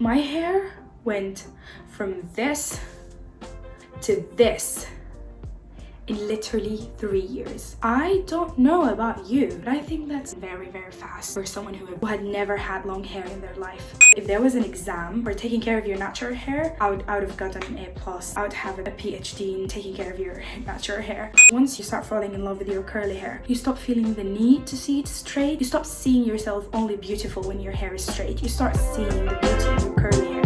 My hair went from this to this in literally 3 years. I don't know about you, but I think that's very, very fast for someone who had never had long hair in their life. If there was an exam for taking care of your natural hair, I would have gotten an A+. I would have a PhD in taking care of your natural hair. Once you start falling in love with your curly hair, you stop feeling the need to see it straight. You stop seeing yourself only beautiful when your hair is straight. You start seeing the beauty in your curly hair.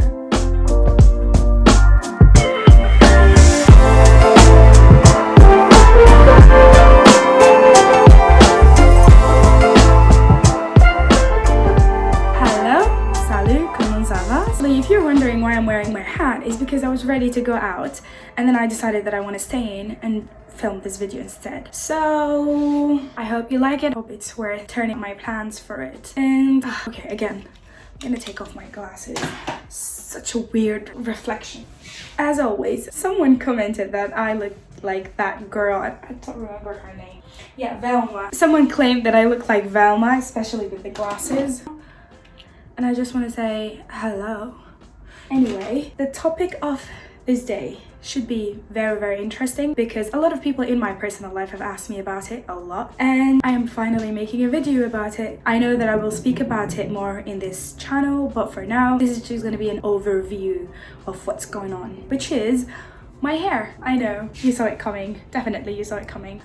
If you're wondering why I'm wearing my hat, is because I was ready to go out and then I decided that I want to stay in and film this video instead. So I hope you like it. I hope it's worth turning my plans for it. And okay, again, I'm gonna take off my glasses. Such a weird reflection. As always, someone commented that I look like that girl. I don't remember her name. Yeah, Velma. Someone claimed that I look like Velma, especially with the glasses. And I just want to say hello. Anyway, the topic of this day should be very, very interesting because a lot of people in my personal life have asked me about it a lot, and I am finally making a video about it. I know that I will speak about it more in this channel, but for now, this is just going to be an overview of what's going on, which is my hair. I know, you saw it coming. Definitely you saw it coming.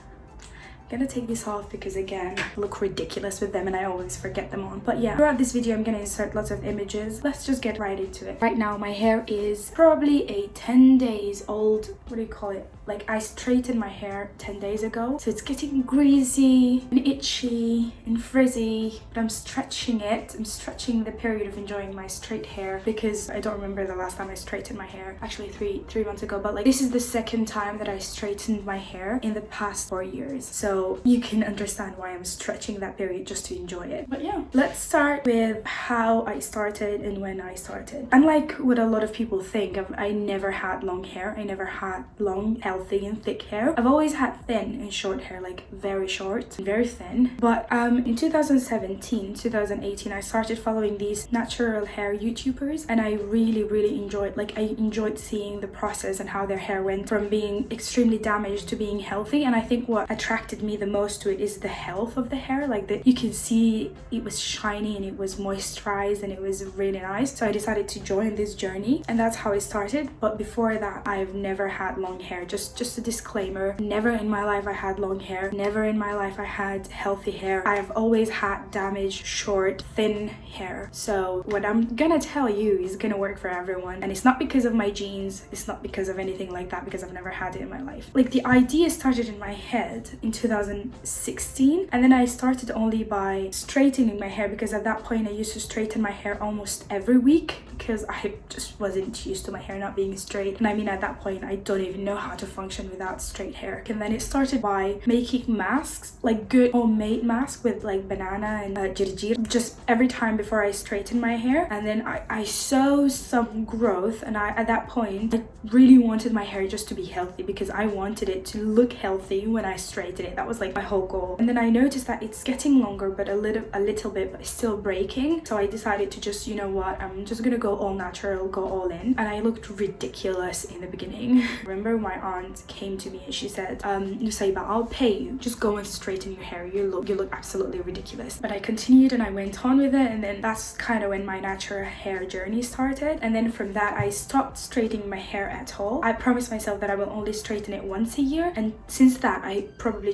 I'm gonna take this off because again, I look ridiculous with them and I always forget them on. But yeah, throughout this video I'm gonna insert lots of images. Let's just get right into it. Right now my hair is probably a 10 days old, what do you call it? Like I straightened my hair 10 days ago. So it's getting greasy and itchy and frizzy, but I'm stretching it. I'm stretching the period of enjoying my straight hair because I don't remember the last time I straightened my hair. Actually three months ago, but like this is the second time that I straightened my hair in the past 4 years. So you can understand why I'm stretching that period just to enjoy it. But yeah, let's start with how I started and when I started. Unlike what a lot of people think, I never had long hair. I never had long, healthy and thick hair. I've always had thin and short hair, like very short and very thin. But in 2017, 2018, I started following these natural hair YouTubers and I really enjoyed, I enjoyed seeing the process and how their hair went from being extremely damaged to being healthy. And I think what attracted me the most to it is the health of the hair. Like that you can see it was shiny and it was moisturized and it was really nice. So I decided to join this journey and that's how it started. But before that, I've never had long hair. Just a disclaimer, never in my life I had long hair. Never in my life I had healthy hair. I've always had damaged, short, thin hair. So what I'm gonna tell you is gonna work for everyone. And it's not because of my genes. It's not because of anything like that, because I've never had it in my life. Like the idea started in my head in 2016 and then I started only by straightening my hair because at that point I used to straighten my hair almost every week because I just wasn't used to my hair not being straight. And I mean, at that point I don't even know how to function without straight hair. And then it started by making masks, like good homemade masks with like banana and jirjir, just every time before I straighten my hair. And then I saw some growth and at that point I really wanted my hair just to be healthy because I wanted it to look healthy when I straighten it. That was like my whole goal. And then I noticed that it's getting longer but a little bit, but it's still breaking. So I decided to just, you know what, I'm just gonna go all natural, go all in. And I looked ridiculous in the beginning. Remember my aunt came to me and she said, Nusaiba, I'll pay you, just go and straighten your hair, you look absolutely ridiculous. But I continued and I went on with it, and then that's kind of when my natural hair journey started. And then from that I stopped straightening my hair at all. I promised myself that I will only straighten it once a year, and since that I probably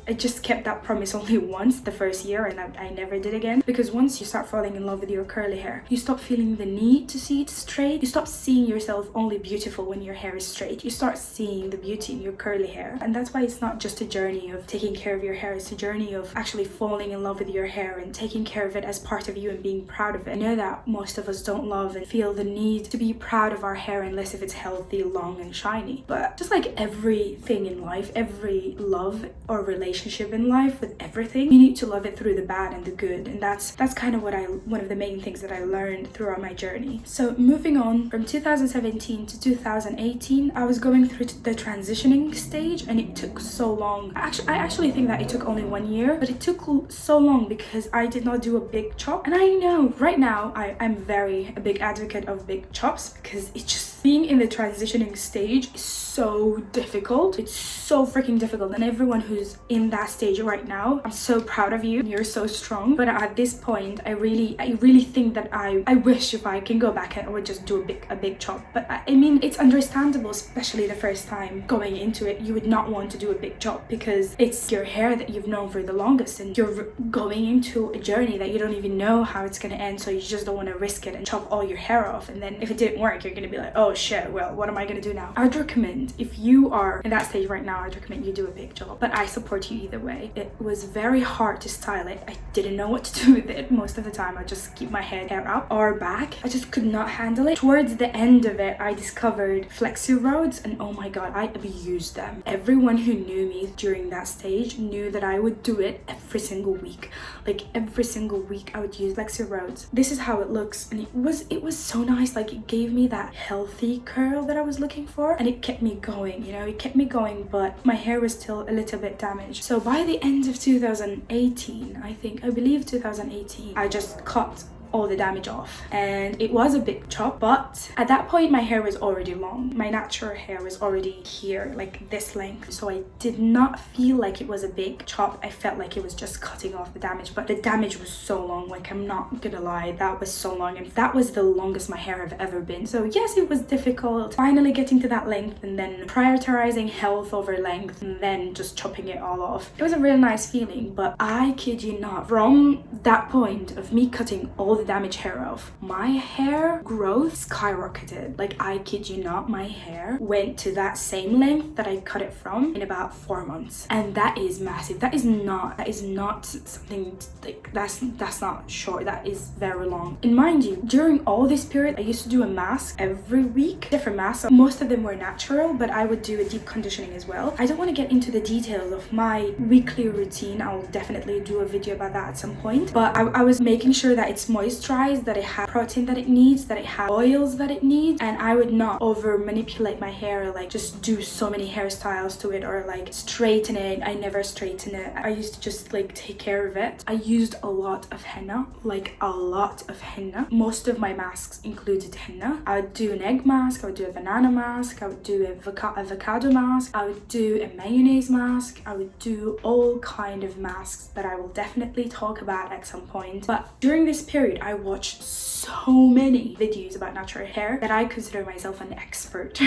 I just kept that promise only once the first year, and I never did again. Because once you start falling in love with your curly hair, you stop feeling the need to see it straight. You stop seeing yourself only beautiful when your hair is straight. You start seeing the beauty in your curly hair. And that's why it's not just a journey of taking care of your hair, it's a journey of actually falling in love with your hair and taking care of it as part of you and being proud of it. I know that most of us don't love and feel the need to be proud of our hair unless if it's healthy, long and shiny. But just like everything in life, every love or relationship in life, with everything, you need to love it through the bad and the good. And that's kind of one of the main things that I learned throughout my journey. So moving on from 2017 to 2018, I was going through the transitioning stage, and it took so long. I actually think that it took only 1 year, but it took so long because I did not do a big chop. And I know right now I'm a big advocate of big chops, because it's just being in the transitioning stage is so difficult. It's so freaking difficult, and everyone who's in that stage right now, I'm so proud of you. You're so strong. But at this point, I really think that I wish if I can go back and I would just do a big chop. But I mean, it's understandable, especially the first time going into it, you would not want to do a big chop because it's your hair that you've known for the longest, and you're going into a journey that you don't even know how it's gonna end, so you just don't want to risk it and chop all your hair off. And then if it didn't work, you're gonna be like, oh shit, well, what am I gonna do now? I'd recommend, if you are in that stage right now, I'd recommend you do a big chop, but I support you either way. It was very hard to style it. I didn't know what to do with it. Most of the time I just keep my hair up or back. I just could not handle it. Towards the end of it, I discovered flexi rods, and oh my god, I abused them. Everyone who knew me during that stage knew that I would do it every single week. Like every single week I would use flexi rods. This is how it looks, and it was so nice. Like it gave me that healthy curl that I was looking for, and it kept me going, you know, it kept me going, but my hair was still a little bit damaged. So by the end of 2018, I believe 2018, I just cut all the damage off, and it was a big chop. But at that point my hair was already long. My natural hair was already here, like this length, so I did not feel like it was a big chop. I felt like it was just cutting off the damage, but the damage was so long. Like I'm not gonna lie, that was so long, and that was the longest my hair have ever been. So yes, it was difficult finally getting to that length, and then prioritizing health over length, and then just chopping it all off. It was a real nice feeling, but I kid you not, from that point of me cutting all the damaged hair off, my hair growth skyrocketed. Like I kid you not, my hair went to that same length that I cut it from in about 4 months, and that is massive. That is not something like that's not short. That is very long. And mind you, during all this period, I used to do a mask every week, different masks. Most of them were natural, but I would do a deep conditioning as well. I don't want to get into the details of my weekly routine. I'll definitely do a video about that at some point, but I was making sure that it's moisturized, that it has protein that it needs, that it has oils that it needs, and I would not over manipulate my hair, like just do so many hairstyles to it or like straighten it. I never straighten it. I used to just like take care of it. I used a lot of henna, like a lot of henna. Most of my masks included henna. I would do an egg mask, I would do a banana mask, I would do a avocado mask, I would do a mayonnaise mask, I would do all kind of masks that I will definitely talk about at some point. But during this period, I watched so many videos about natural hair that I consider myself an expert.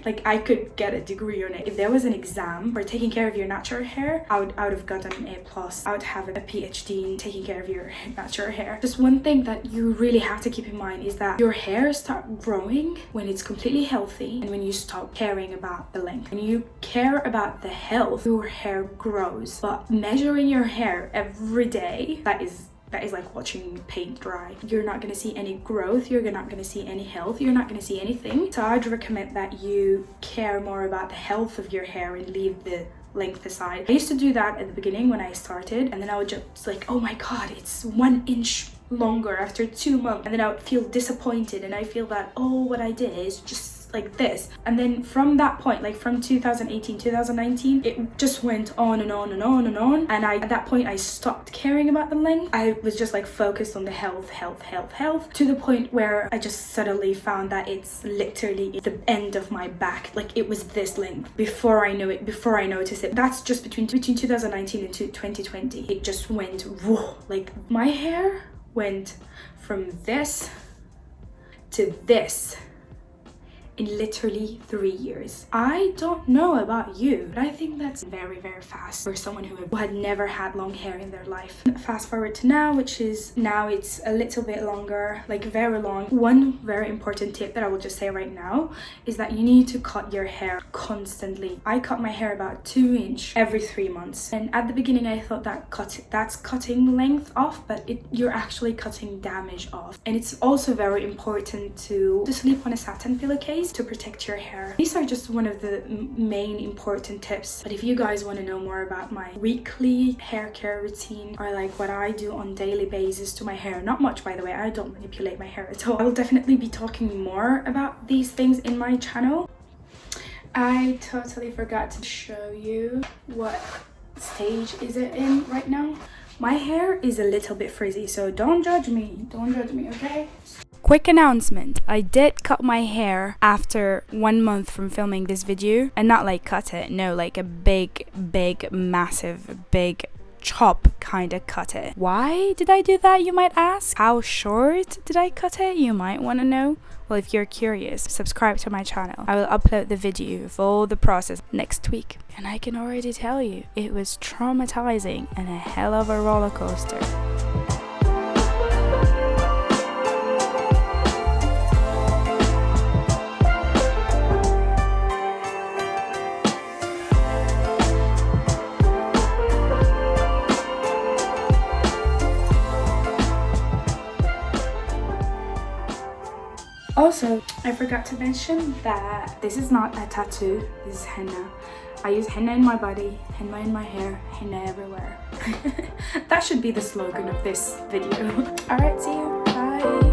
Like I could get a degree on it. If there was an exam for taking care of your natural hair, I would have gotten an A+. I would have a PhD in taking care of your natural hair. Just one thing that you really have to keep in mind is that your hair starts growing when it's completely healthy, and when you stop caring about the length. When you care about the health, your hair grows. But measuring your hair every day, that is like watching paint dry. You're not going to see any growth, you're not going to see any health, you're not going to see anything. So I'd recommend that you care more about the health of your hair and leave the length aside. I used to do that at the beginning when I started, and then I would just like, oh my god, it's 1 inch longer after 2 months, and then I would feel disappointed, and I feel that, oh, what I did is just like this. And then from that point, like from 2018 2019, it just went on and on and on and on, and at that point I stopped caring about the length. I was just like focused on the health, to the point where I just suddenly found that it's literally the end of my back. Like it was this length before I know it, before I noticed it. That's just between 2019 and 2020. It just went whoa. Like my hair went from this to this in literally 3 years. I don't know about you, but I think that's very, very fast for someone who had never had long hair in their life. Fast forward to now, which is now it's a little bit longer, like very long. One very important tip that I will just say right now is that you need to cut your hair constantly. I cut my hair about 2 inch every 3 months, and at the beginning I thought that that's cutting length off, but you're actually cutting damage off. And it's also very important to sleep on a satin pillowcase to protect your hair. These are just one of the main important tips. But if you guys want to know more about my weekly hair care routine, or like what I do on daily basis to my hair, not much by the way, I don't manipulate my hair at all, I will definitely be talking more about these things in my channel. I totally forgot to show you what stage is it in right now. My hair is a little bit frizzy, so don't judge me, okay? Quick announcement, I did cut my hair after 1 month from filming this video, and not like cut it, no, like a big massive chop kind of cut it. Why did I do that, you might ask? How short did I cut it, you might want to know? Well, if you're curious, subscribe to my channel. I will upload the video of all the process next week. And I can already tell you, it was traumatizing and a hell of a roller coaster. Also, I forgot to mention that this is not a tattoo, this is henna. I use henna in my body, henna in my hair, henna everywhere. That should be the slogan of this video. Alright, see you, bye!